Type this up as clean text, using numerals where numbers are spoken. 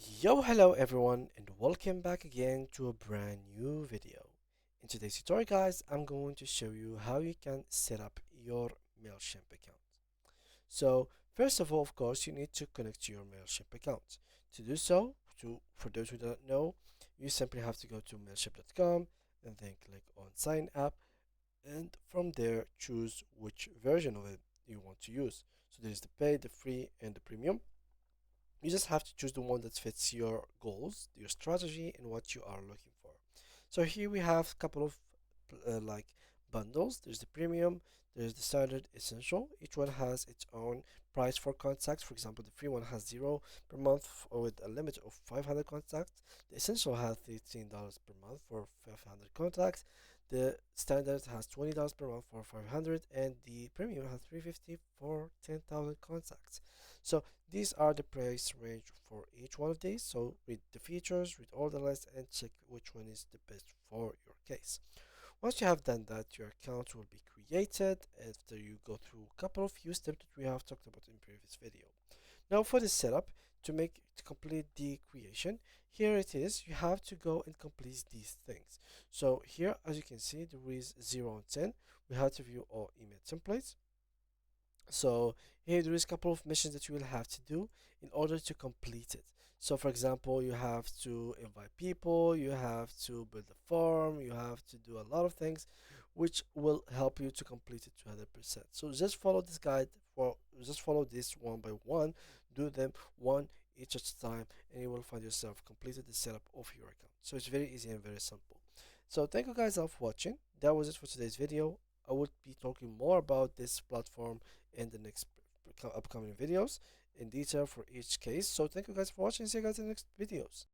Yo, hello everyone, and welcome back again to a brand new video. In today's tutorial, guys, I'm going to show you how you can set up your Mailchimp account. So, first of all, of course, you need to connect to your Mailchimp account. To do so, for those who don't know, you simply have to go to mailchimp.com and then click on Sign Up, and from there, choose which version of it you want to use. So, there's the paid, the free, and the premium. You just have to choose the one that fits your goals, your strategy, and what you are looking for. So here we have a couple of like bundles. There's the premium, there's the standard, essential. Each one has its own price for contacts. For example, the free one has 0 per month with a limit of 500 contacts. The essential has $13 per month for 500 contacts. The standard has $20 per month for 500, and the premium has 350 for 10,000 contacts. So these are the price range for each one of these. So read the features, read all the list, and check which one is the best for your case. Once you have done that, your account will be created after you go through a couple of few steps that we have talked about in previous video. Now for the setup, to complete the creation, here it is. You have to go and complete these things. So here, as you can see, there is 0 and 10. We have to view all email templates. So here there is a couple of missions that you will have to do in order to complete it. So for example, you have to invite people, you have to build a form, you have to do a lot of things which will help you to complete it 200%. So just follow this one by one, do them one each at a time, and you will find yourself completed the setup of your account. So it's very easy and very simple. So thank you guys all for watching. That was it for today's video. I will be talking more about this platform in the next upcoming videos in detail for each case. So thank you guys for watching. See you guys in the next videos.